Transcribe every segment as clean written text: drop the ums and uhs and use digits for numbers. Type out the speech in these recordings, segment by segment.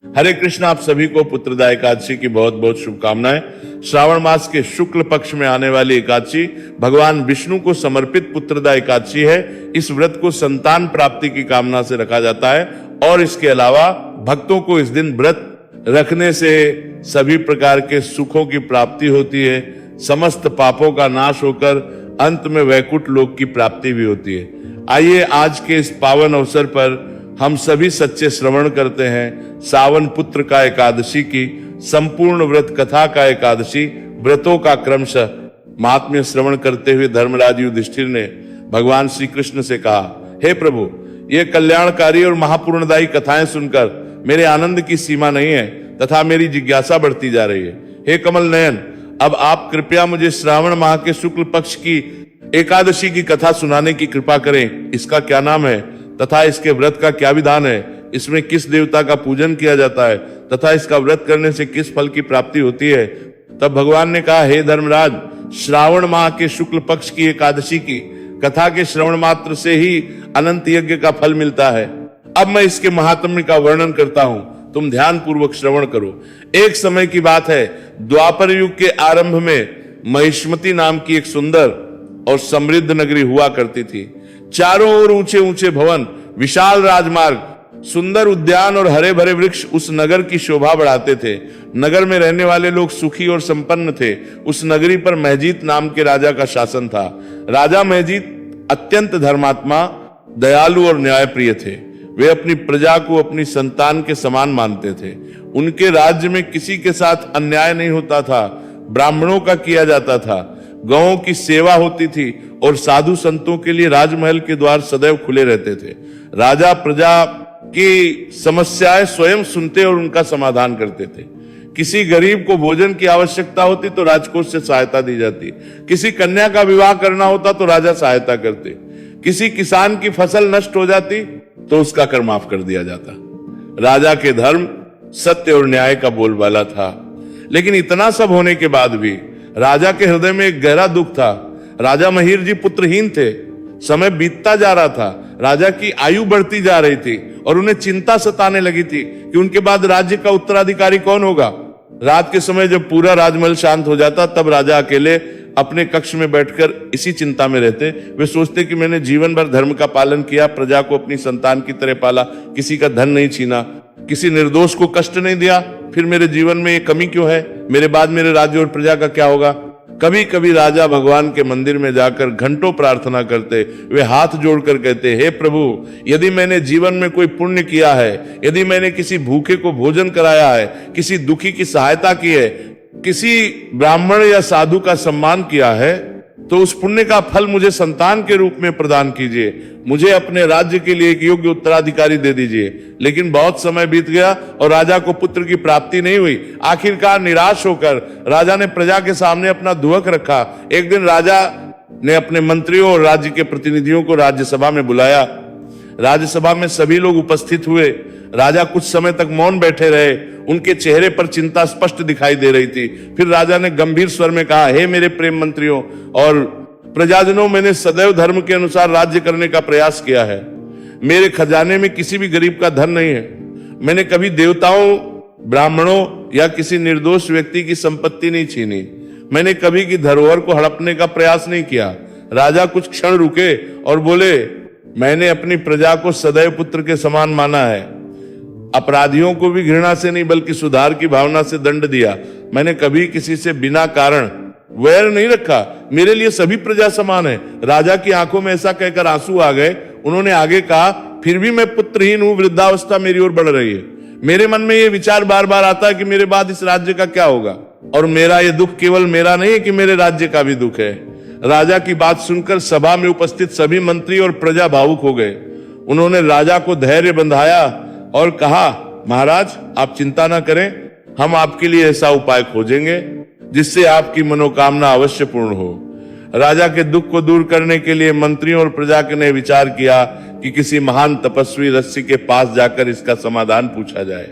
हरे कृष्ण। आप सभी को पुत्रदा एकादशी की बहुत बहुत शुभकामनाएं। श्रावण मास के शुक्ल पक्ष में आने वाली एकादशी भगवान विष्णु को समर्पित पुत्रदा एकादशी है। इस व्रत को संतान प्राप्ति की कामना से रखा जाता है और इसके अलावा भक्तों को इस दिन व्रत रखने से सभी प्रकार के सुखों की प्राप्ति होती है, समस्त पापों का नाश होकर अंत में वैकुंठ लोक की प्राप्ति भी होती है। आइए आज के इस पावन अवसर पर हम सभी सच्चे श्रवण करते हैं सावन पुत्र का एकादशी की संपूर्ण व्रत कथा का एकादशी व्रतों का क्रमशः महात्म्य श्रवण करते हुए धर्मराज युधिष्ठिर ने भगवान श्री कृष्ण से कहा, हे प्रभु, ये कल्याणकारी और महापूर्णदायी कथाएं सुनकर मेरे आनंद की सीमा नहीं है तथा मेरी जिज्ञासा बढ़ती जा रही है। हे कमल नयन, अब आप कृपया मुझे श्रावण माह के शुक्ल पक्ष की एकादशी की कथा सुनाने की कृपा करें। इसका क्या नाम है तथा इसके व्रत का क्या विधान है, इसमें किस देवता का पूजन किया जाता है तथा इसका व्रत करने से किस फल की प्राप्ति होती है। तब भगवान ने कहा, हे धर्मराज, श्रावण माह के शुक्ल पक्ष की एकादशी की कथा के श्रवण मात्र से ही अनंत यज्ञ का फल मिलता है। अब मैं इसके महात्म्य का वर्णन करता हूं, तुम ध्यान पूर्वक श्रवण करो। एक समय की बात है, द्वापर युग के आरंभ में महिष्मती नाम की एक सुंदर और समृद्ध नगरी हुआ करती थी। चारों ओर ऊंचे ऊंचे भवन, विशाल राजमार्ग, सुंदर उद्यान और हरे भरे वृक्ष उस नगर की शोभा बढ़ाते थे। नगर में रहने वाले लोग सुखी और संपन्न थे। उस नगरी पर महजीत नाम के राजा का शासन था। राजा महजीत अत्यंत धर्मात्मा, दयालु और न्यायप्रिय थे। वे अपनी प्रजा को अपनी संतान के समान मानते थे। उनके राज्य में किसी के साथ अन्याय नहीं होता था। ब्राह्मणों का किया जाता था, गौओं की सेवा होती थी और साधु संतों के लिए राजमहल के द्वार सदैव खुले रहते थे। राजा प्रजा की समस्याएं स्वयं सुनते और उनका समाधान करते थे। किसी गरीब को भोजन की आवश्यकता होती तो राजकोष से सहायता दी जाती। किसी कन्या का विवाह करना होता तो राजा सहायता करते। किसी किसान की फसल नष्ट हो जाती तो उसका कर माफ कर दिया जाता। राजा के धर्म, सत्य और न्याय का बोलबाला था। लेकिन इतना सब होने के बाद भी राजा के हृदय में एक गहरा दुख था। राजा महिर जी पुत्रहीन थे। समय बीतता जा रहा था, राजा की आयु बढ़ती जा रही थी और उन्हें चिंता सताने लगी थी कि उनके बाद राज्य का उत्तराधिकारी कौन होगा। रात के समय जब पूरा राजमहल शांत हो जाता तब राजा अकेले अपने कक्ष में बैठकर इसी चिंता में रहते। वे सोचते कि मैंने जीवन भर धर्म का पालन किया, प्रजा को अपनी संतान की तरह पाला, किसी का धन नहीं छीना, किसी निर्दोष को कष्ट नहीं दिया, फिर मेरे जीवन में ये कमी क्यों है, मेरे बाद मेरे राज्य और प्रजा का क्या होगा। कभी कभी राजा भगवान के मंदिर में जाकर घंटों प्रार्थना करते। वे हाथ जोड़कर कहते, हे प्रभु, यदि मैंने जीवन में कोई पुण्य किया है, यदि मैंने किसी भूखे को भोजन कराया है, किसी दुखी की सहायता की है, किसी ब्राह्मण या साधु का सम्मान किया है, तो उस पुण्य का फल मुझे संतान के रूप में प्रदान कीजिए। मुझे अपने राज्य के लिए एक योग्य उत्तराधिकारी दे दीजिए। लेकिन बहुत समय बीत गया और राजा को पुत्र की प्राप्ति नहीं हुई। आखिरकार निराश होकर राजा ने प्रजा के सामने अपना दुहक रखा। एक दिन राजा ने अपने मंत्रियों और राज्य के प्रतिनिधियों को राज्यसभा में बुलाया। राज्यसभा में सभी लोग उपस्थित हुए। राजा कुछ समय तक मौन बैठे रहे। उनके चेहरे पर चिंता स्पष्ट दिखाई दे रही थी। फिर राजा ने गंभीर स्वर में कहा, हे मेरे प्रेम मंत्रियों और प्रजाजनों, मैंने सदैव धर्म के अनुसार राज्य करने का प्रयास किया है। मेरे खजाने में किसी भी गरीब का धन नहीं है। मैंने कभी देवताओं, ब्राह्मणों या किसी निर्दोष व्यक्ति की संपत्ति नहीं छीनी। मैंने कभी की धरोहर को हड़पने का प्रयास नहीं किया। राजा कुछ क्षण रुके और बोले, मैंने अपनी प्रजा को सदैव पुत्र के समान माना है। अपराधियों को भी घृणा से नहीं बल्कि सुधार की भावना से दंड दिया। मैंने कभी किसी से बिना कारण वैर नहीं रखा। मेरे लिए सभी प्रजा समान है। राजा की आंखों में ऐसा कहकर आंसू आ गए। उन्होंने आगे कहा, फिर भी मैं पुत्रहीन हूं, वृद्धावस्था मेरी ओर बढ़ रही है। मेरे मन में ये विचार बार बार आता है कि मेरे बाद इस राज्य का क्या होगा। और मेरा ये दुख केवल मेरा नहीं है कि मेरे राज्य का भी दुख है। राजा की बात सुनकर सभा में उपस्थित सभी मंत्री और प्रजा भावुक हो गए। उन्होंने राजा को धैर्य बंधाया और कहा, महाराज, आप चिंता ना करें, हम आपके लिए ऐसा उपाय खोजेंगे जिससे आपकी मनोकामना अवश्य पूर्ण हो। राजा के दुख को दूर करने के लिए मंत्रियों और प्रजा ने विचार किया कि किसी महान तपस्वी ऋषि के पास जाकर इसका समाधान पूछा जाए।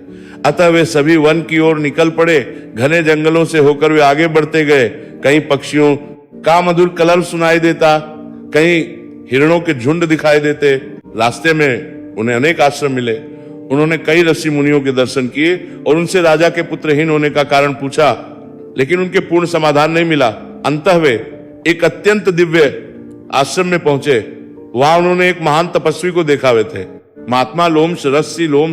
अतः वे सभी वन की ओर निकल पड़े। घने जंगलों से होकर वे आगे बढ़ते गए। कहीं पक्षियों का मधुर कलरव सुनाई देता, कहीं हिरणों के झुंड दिखाई देते। रास्ते में उन्हें अनेक आश्रम मिले। उन्होंने कई ऋषि मुनियों के दर्शन किए और उनसे राजा के पुत्रहीन होने का कारण पूछा, लेकिन उनके पूर्ण समाधान नहीं मिला। अंततः वे एक अत्यंत दिव्य आश्रम में पहुंचे। वहां उन्होंने एक महान तपस्वी को देखा हुए थे। महात्मा लोम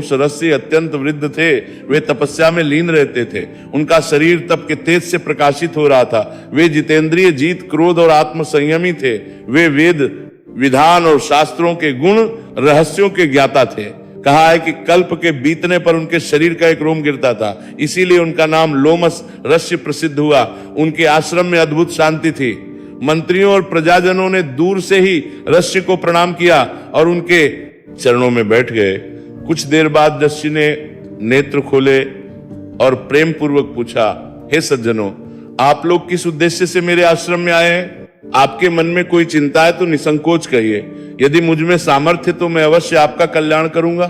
सरस्सी अत्यंत वृद्ध थे। वे तपस्या में लीन रहते थे। उनका शरीर तप के तेज से प्रकाशित हो रहा था। वे जितेंद्रिय, जीत, क्रोध और आत्म संयमी थे। वे वेद, विधान और शास्त्रों के गुण, रहस्यों के ज्ञाता थे। कहा है कि कल्प के बीतने पर उनके शरीर का एक रोम गिरता था, इसीलिए उनका नाम लोमस ऋषि प्रसिद्ध हुआ। उनके आश्रम में अद्भुत शांति थी। मंत्रियों और प्रजाजनों ने दूर से ही ऋषि को प्रणाम किया और उनके चरणों में बैठ गए। कुछ देर बाद ऋषि ने नेत्र खोले और प्रेम पूर्वक पूछा, हे सज्जनों, आप लोग किस उद्देश्य से मेरे आश्रम में आए हैं? आपके मन में कोई चिंता है तो निसंकोच कहिए। यदि मुझ में सामर्थ्य तो मैं अवश्य आपका कल्याण करूंगा।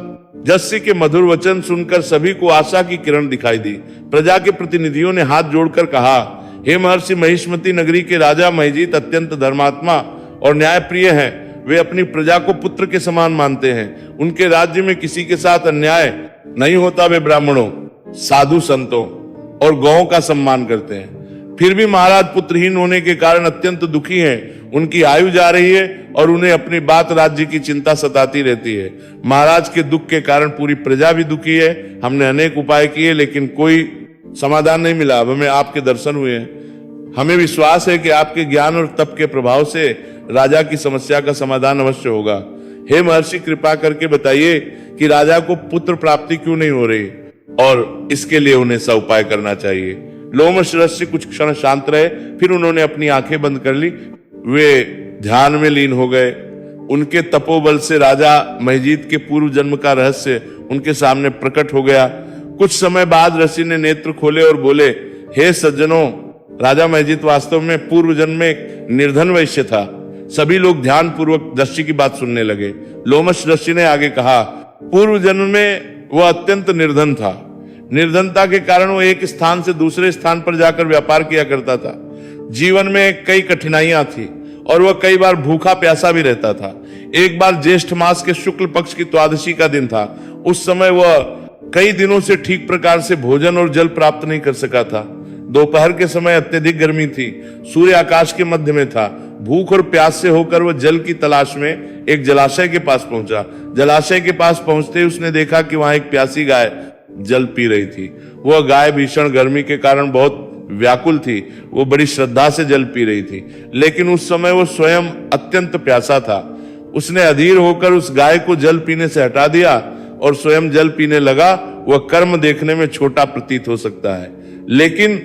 ऋषि के मधुर वचन सुनकर सभी को आशा की किरण दिखाई दी। प्रजा के प्रतिनिधियों ने हाथ जोड़कर कहा, हे महर्षि, महिष्मती नगरी के राजा महिजीत अत्यंत धर्मात्मा और न्यायप्रिय हैं। वे अपनी प्रजा को पुत्र के समान मानते हैं। उनके राज्य में किसी के साथ अन्याय नहीं होता। वे ब्राह्मणों, साधु संतों और गौओं का सम्मान करते हैं। फिर भी महाराज पुत्रहीन होने के कारण अत्यंत दुखी हैं। उनकी आयु जा रही है और उन्हें अपनी बात राज्य की चिंता सताती रहती है। महाराज के दुख के कारण पूरी प्रजा भी दुखी है। हमने अनेक उपाय किए लेकिन कोई समाधान नहीं मिला। अब हमें आपके दर्शन हुए हैं। हमें विश्वास है कि आपके ज्ञान और तप के प्रभाव से राजा की समस्या का समाधान अवश्य होगा। हे महर्षि, कृपा करके बताइए कि राजा को पुत्र प्राप्ति क्यों नहीं हो रही और इसके लिए उन्हें सा उपाय करना चाहिए। लोमश ऋषि कुछ क्षण शांत रहे, फिर उन्होंने अपनी आंखें बंद कर ली। वे ध्यान में लीन हो गए। उनके तपोबल से राजा महिजीत के पूर्व जन्म का रहस्य उनके सामने प्रकट हो गया। कुछ समय बाद ऋषि ने नेत्र खोले और बोले, हे सज्जनों, राजा महिजीत वास्तव में पूर्व जन्म में एक निर्धन वैश्य था। सभी लोग ध्यान पूर्वक ऋषि की बात सुनने लगे। लोमश ऋषि ने आगे कहा, पूर्व जन्म में वह अत्यंत निर्धन था। निर्धनता के कारण वो एक स्थान से दूसरे स्थान पर जाकर व्यापार किया करता था। जीवन में कई कठिनाइयां थी और वह कई बार भूखा प्यासा भी रहता था। एक बार ज्येष्ठ मास के शुक्ल पक्ष की द्वादशी का दिन था। उस समय वह कई दिनों से ठीक प्रकार से भोजन और जल प्राप्त नहीं कर सका था। दोपहर के समय अत्यधिक गर्मी थी। सूर्य आकाश के मध्य में था। भूख और प्यास से होकर वह जल की तलाश में एक जलाशय के पास पहुंचा। जलाशय के पास पहुंचते ही उसने देखा कि वहां एक प्यासी गाय जल पी रही थी। वह गाय भीषण गर्मी के कारण बहुत व्याकुल थी। वो बड़ी श्रद्धा से जल पी रही थी, लेकिन उस समय वो स्वयं अत्यंत प्यासा था। उसने अधीर होकर उस गाय को जल पीने से हटा दिया और स्वयं जल पीने लगा। वह कर्म देखने में छोटा प्रतीत हो सकता है, लेकिन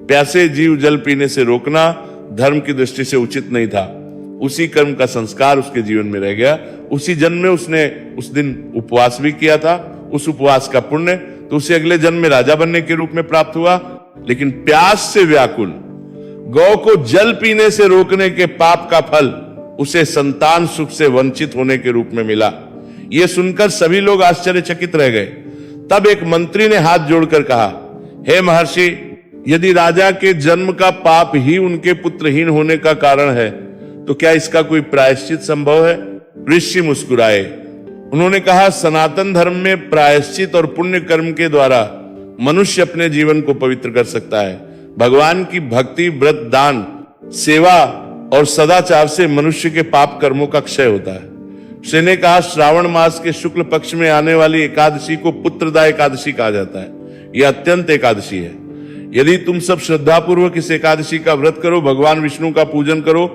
प्यासे जीव जल पीने से रोकना धर्म की दृष्टि से उचित नहीं था। उसी कर्म का संस्कार उसके जीवन में रह गया। उसी जन्म में उसने उस दिन उपवास भी किया था। उस उपवास का पुण्य तो उसे अगले जन्म में राजा बनने के रूप में प्राप्त हुआ। लेकिन प्यास से व्याकुल गौ को जल पीने से रोकने के पाप का फल उसे संतान सुख से वंचित होने के रूप में मिला। यह सुनकर सभी लोग आश्चर्यचकित रह गए। तब एक मंत्री ने हाथ जोड़कर कहा, हे महर्षि, यदि राजा के जन्म का पाप ही उनके पुत्रहीन होने का कारण है तो क्या इसका कोई प्रायश्चित संभव है? ऋषि मुस्कुराए। उन्होंने कहा, सनातन धर्म में प्रायश्चित और पुण्य कर्म के द्वारा मनुष्य अपने जीवन को पवित्र कर सकता है। भगवान की भक्ति, व्रत, दान, सेवा और सदाचार से मनुष्य के पाप कर्मों का क्षय होता है। श्री ने कहा, श्रावण मास के शुक्ल पक्ष में आने वाली एकादशी को पुत्रदा एकादशी कहा जाता है। यह अत्यंत एकादशी है। यदि तुम सब श्रद्धा पूर्वक इस एकादशी का व्रत करो, भगवान विष्णु का पूजन करो,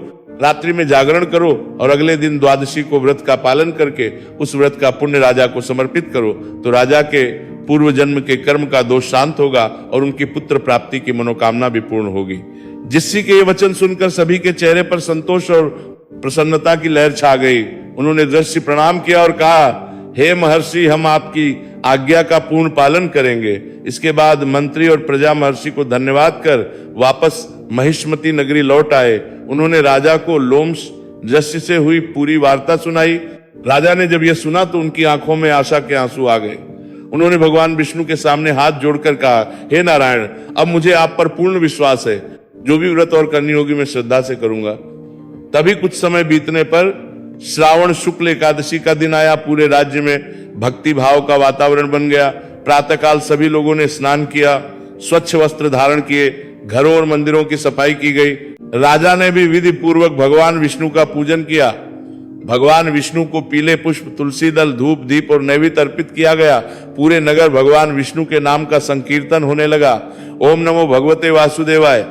रात्रि में जागरण करो और अगले दिन द्वादशी को व्रत का पालन करके उस व्रत का पुण्य राजा को समर्पित करो, तो राजा के पूर्व जन्म के कर्म का दोष शांत होगा और उनकी पुत्र प्राप्ति की मनोकामना भी पूर्ण होगी। जिससी के ये वचन सुनकर सभी के चेहरे पर संतोष और प्रसन्नता की लहर छा गई। उन्होंने ऋषि प्रणाम किया और कहा, हे महर्षि, हम आपकी आज्ञा का पूर्ण पालन करेंगे। इसके बाद मंत्री और प्रजा महर्षि को धन्यवाद कर वापस महिष्मती नगरी लौट आए। उन्होंने राजा को लोमश ऋषि से हुई पूरी वार्ता सुनाई। राजा ने जब यह सुना तो उनकी आंखों में आशा के आंसू आ गए। उन्होंने भगवान विष्णु के सामने हाथ जोड़कर कहा, हे नारायण, अब मुझे आप पर पूर्ण विश्वास है। जो भी व्रत और करनी होगी मैं श्रद्धा से करूंगा। तभी कुछ समय बीतने पर श्रावण शुक्ल एकादशी का दिन आया, पूरे राज्य में भक्ति भाव का वातावरण बन गया। प्रातःकाल सभी लोगों ने स्नान किया, स्वच्छ वस्त्र धारण किए, घरों और मंदिरों की सफाई की गई। राजा ने भी विधि पूर्वक भगवान विष्णु का पूजन किया। भगवान विष्णु को पीले पुष्प, तुलसी दल, धूप, दीप और नैवेद्य अर्पित किया गया। पूरे नगर भगवान विष्णु के नाम का संकीर्तन होने लगा। ओम नमो भगवते वासुदेवाय,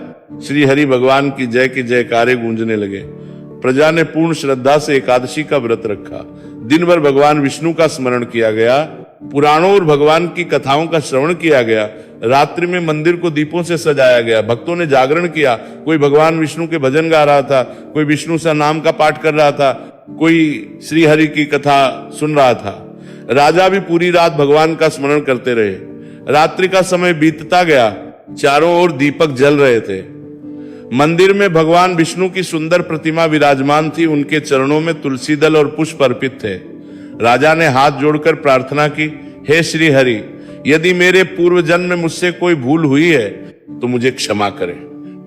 श्री हरि भगवान की जय के जयकारे गूंजने लगे। प्रजा ने पूर्ण श्रद्धा से एकादशी का व्रत रखा। दिन भर भगवान विष्णु का स्मरण किया गया, पुराणों और भगवान की कथाओं का श्रवण किया गया। रात्रि में मंदिर को दीपों से सजाया गया। भक्तों ने जागरण किया, कोई भगवान विष्णु के भजन गा रहा था, कोई विष्णु सा नाम का पाठ कर रहा था, कोई श्री हरि की कथा सुन रहा था। राजा भी पूरी रात भगवान का स्मरण करते रहे। रात्रि का समय बीतता गया, चारों ओर दीपक जल रहे थे। मंदिर में भगवान विष्णु की सुंदर प्रतिमा विराजमान थी। उनके चरणों में तुलसी दल और पुष्प अर्पित थे। राजा ने हाथ जोड़कर प्रार्थना की, हे श्री हरि, यदि मेरे पूर्व जन्म में मुझसे कोई भूल हुई है तो मुझे क्षमा करें।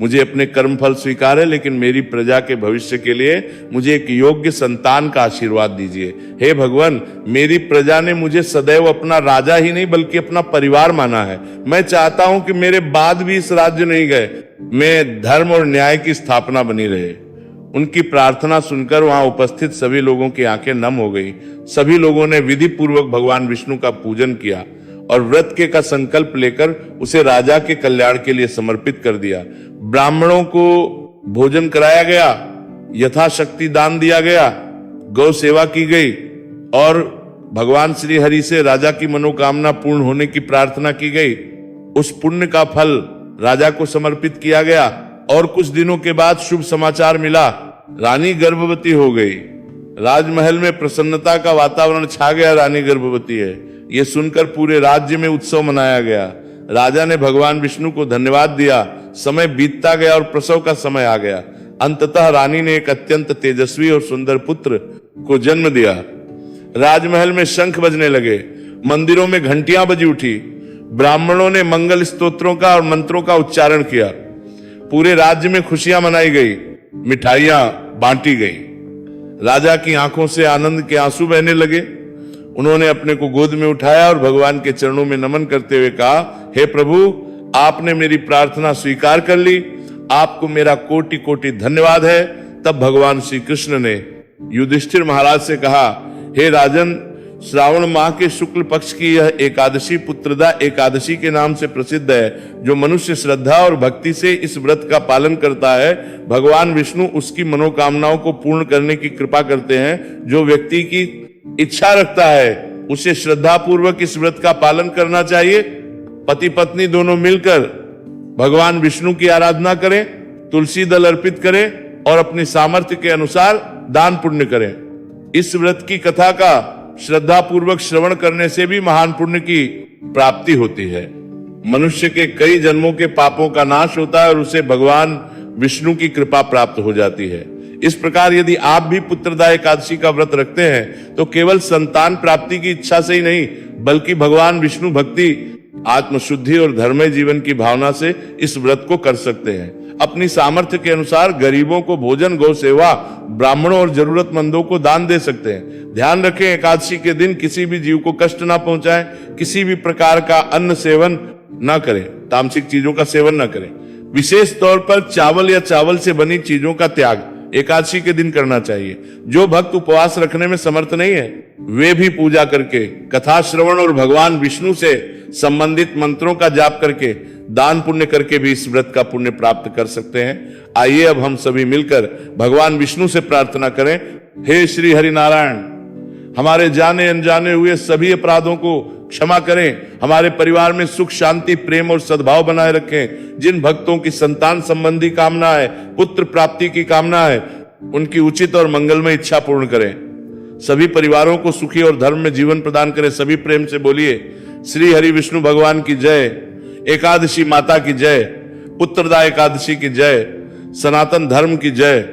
मुझे अपने कर्म फल स्वीकार है, लेकिन मेरी प्रजा के भविष्य के लिए मुझे एक योग्य संतान का आशीर्वाद दीजिए। हे भगवान, मेरी प्रजा ने मुझे सदैव अपना राजा ही नहीं बल्कि अपना परिवार माना है। मैं चाहता हूं कि मेरे बाद भी इस राज्य नहीं गए में धर्म और न्याय की स्थापना बनी रहे। उनकी प्रार्थना सुनकर वहां उपस्थित सभी लोगों की आंखें नम हो गई। सभी लोगों ने विधि पूर्वक भगवान विष्णु का पूजन किया और व्रत के का संकल्प लेकर उसे राजा के कल्याण के लिए समर्पित कर दिया। ब्राह्मणों को भोजन कराया गया, यथाशक्ति दान दिया गया, गौ सेवा की गई और भगवान श्री हरि से राजा की मनोकामना पूर्ण होने की प्रार्थना की गई। उस पुण्य का फल राजा को समर्पित किया गया और कुछ दिनों के बाद शुभ समाचार मिला, रानी गर्भवती हो गई। राजमहल में प्रसन्नता का वातावरण छा गया, रानी गर्भवती है। यह सुनकर पूरे राज्य में उत्सव मनाया गया। राजा ने भगवान विष्णु को धन्यवाद दिया। समय बीतता गया और प्रसव का समय आ गया। अंततः रानी ने एक अत्यंत तेजस्वी और सुंदर पुत्र को जन्म दिया। राजमहल में शंख बजने लगे, मंदिरों में घंटियां बजी उठी। ब्राह्मणों ने मंगल स्तोत्रों का और मंत्रों का उच्चारण किया। पूरे राज्य में खुशियां मनाई गई, मिठाइयां बांटी गई। राजा की आंखों से आनंद के आंसू बहने लगे। उन्होंने अपने को गोद में उठाया और भगवान के चरणों में नमन करते हुए कहा, हे प्रभु, आपने मेरी प्रार्थना स्वीकार कर ली, आपको मेरा कोटि कोटि धन्यवाद है। तब भगवान श्री कृष्ण ने युधिष्ठिर महाराज से कहा, हे राजन, श्रावण माह के शुक्ल पक्ष की यह एकादशी पुत्रदा एकादशी के नाम से प्रसिद्ध है। जो मनुष्य श्रद्धा और भक्ति से इस व्रत का पालन करता है, भगवान विष्णु उसकी मनोकामनाओं को पूर्ण करने की कृपा करते हैं। जो व्यक्ति की इच्छा रखता है उसे श्रद्धा पूर्वक इस व्रत का पालन करना चाहिए। पति पत्नी दोनों मिलकर भगवान विष्णु की आराधना करें, तुलसी दल अर्पित करें और अपनी सामर्थ्य के अनुसार दान पुण्य करें। इस व्रत की कथा का श्रद्धा पूर्वक श्रवण करने से भी महान पुण्य की प्राप्ति होती है। मनुष्य के कई जन्मों के पापों का नाश होता है और उसे भगवान विष्णु की कृपा प्राप्त हो जाती है। इस प्रकार यदि आप भी पुत्रदा एकादशी का व्रत रखते हैं तो केवल संतान प्राप्ति की इच्छा से ही नहीं बल्कि भगवान विष्णु भक्ति, आत्मशुद्धि और धर्ममय जीवन की भावना से इस व्रत को कर सकते हैं। अपनी सामर्थ्य के अनुसार गरीबों को भोजन, गौ सेवा, ब्राह्मणों और जरूरतमंदों को दान दे सकते हैं। ध्यान रखें, एकादशी के दिन किसी भी जीव को कष्ट ना पहुंचाएं, किसी भी प्रकार का अन्न सेवन ना करें, तामसिक चीजों का सेवन ना करें। विशेष तौर पर चावल या चावल से बनी चीजों का त्याग एकादशी के दिन करना चाहिए। जो भक्त उपवास रखने में समर्थ नहीं है वे भी पूजा करके, कथा श्रवण और भगवान विष्णु से संबंधित मंत्रों का जाप करके, दान पुण्य करके भी इस व्रत का पुण्य प्राप्त कर सकते हैं। आइए अब हम सभी मिलकर भगवान विष्णु से प्रार्थना करें। हे श्री हरि नारायण, हमारे जाने अनजाने हुए सभी अपराधों को क्षमा करें। हमारे परिवार में सुख, शांति, प्रेम और सद्भाव बनाए रखें। जिन भक्तों की संतान संबंधी कामना है, पुत्र प्राप्ति की कामना है, उनकी उचित और मंगलमय इच्छा पूर्ण करें। सभी परिवारों को सुखी और धर्म में जीवन प्रदान करें। सभी प्रेम से बोलिए, श्री हरि विष्णु भगवान की जय, एकादशी माता की जय, पुत्रदा एकादशी की जय, सनातन धर्म की जय।